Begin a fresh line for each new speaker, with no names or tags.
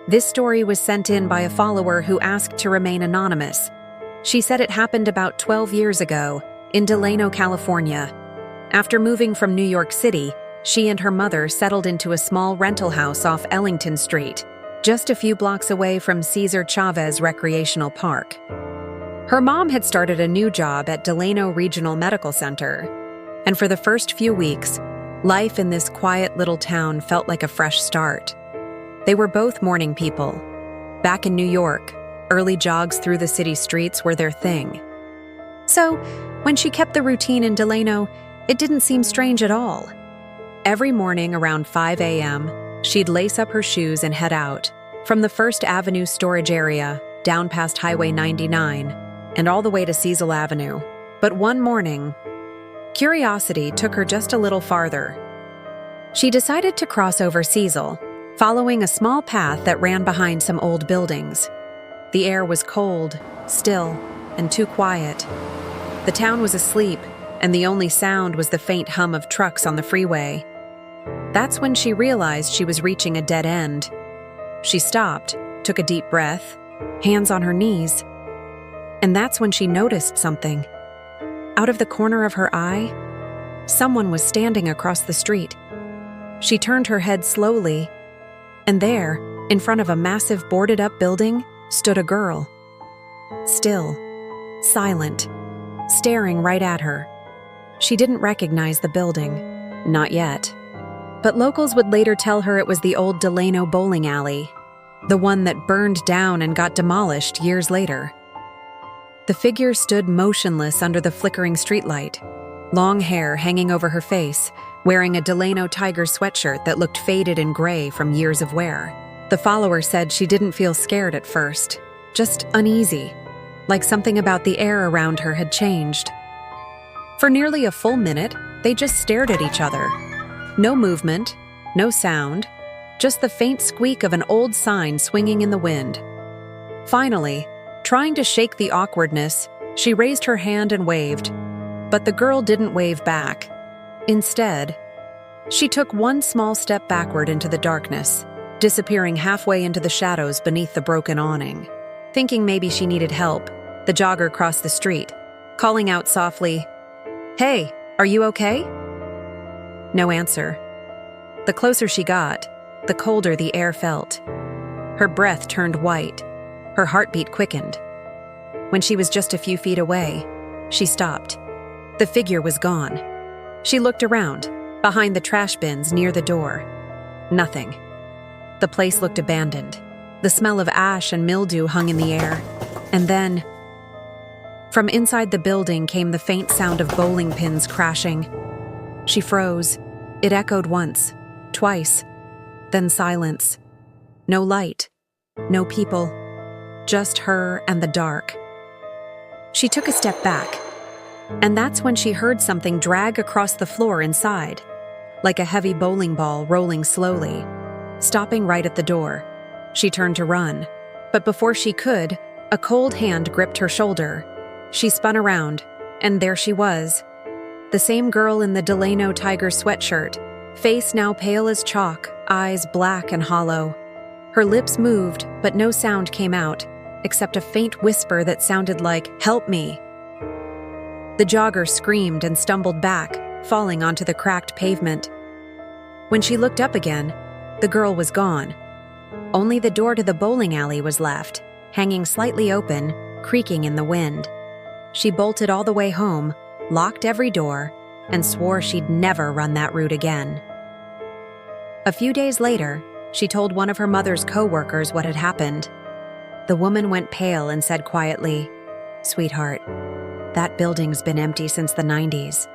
This story was sent in by a follower who asked to remain anonymous. She said it happened about 12 years ago in Delano, California. After moving from New York City, she and her mother settled into a small rental house off Ellington Street, just a few blocks away from Cesar Chavez Recreational Park. Her mom had started a new job at Delano Regional Medical Center, and for the first few weeks, life in this quiet little town felt like a fresh start. They were both morning people. Back in New York, early jogs through the city streets were their thing. So, when she kept the routine in Delano, it didn't seem strange at all. Every morning around 5 a.m., she'd lace up her shoes and head out, from the First Avenue storage area, down past Highway 99, and all the way to Cecil Avenue. But one morning, curiosity took her just a little farther. She decided to cross over Cecil, following a small path that ran behind some old buildings. The air was cold, still, and too quiet. The town was asleep, and the only sound was the faint hum of trucks on the freeway. That's when she realized she was reaching a dead end. She stopped, took a deep breath, hands on her knees, and that's when she noticed something. Out of the corner of her eye, someone was standing across the street. She turned her head slowly, and there, in front of a massive boarded-up building, stood a girl. Still, silent, staring right at her. She didn't recognize the building. Not yet. But locals would later tell her it was the old Delano bowling alley, the one that burned down and got demolished years later. The figure stood motionless under the flickering streetlight, long hair hanging over her face, wearing a Delano Tiger sweatshirt that looked faded and gray from years of wear. The follower said she didn't feel scared at first, just uneasy, like something about the air around her had changed. For nearly a full minute, they just stared at each other. No movement, no sound, just the faint squeak of an old sign swinging in the wind. Finally, trying to shake the awkwardness, she raised her hand and waved, but the girl didn't wave back. Instead, she took one small step backward into the darkness, disappearing halfway into the shadows beneath the broken awning. Thinking maybe she needed help, the jogger crossed the street, calling out softly, "Hey, are you okay?" No answer. The closer she got, the colder the air felt. Her breath turned white. Her heartbeat quickened. When she was just a few feet away, she stopped. The figure was gone. She looked around, behind the trash bins near the door. Nothing. The place looked abandoned. The smell of ash and mildew hung in the air. And then, from inside the building came the faint sound of bowling pins crashing. She froze. It echoed once, twice, then silence. No light, no people, just her and the dark. She took a step back, and that's when she heard something drag across the floor inside, like a heavy bowling ball rolling slowly, stopping right at the door. She turned to run, but before she could, a cold hand gripped her shoulder. She spun around, and there she was, the same girl in the Delano Tiger sweatshirt, face now pale as chalk, eyes black and hollow. Her lips moved, but no sound came out, except a faint whisper that sounded like, "Help me." The jogger screamed and stumbled back, falling onto the cracked pavement. When she looked up again, the girl was gone. Only the door to the bowling alley was left, hanging slightly open, creaking in the wind. She bolted all the way home, locked every door, and swore she'd never run that route again. A few days later, she told one of her mother's co-workers what had happened. The woman went pale and said quietly, "Sweetheart, that building's been empty since the 90s.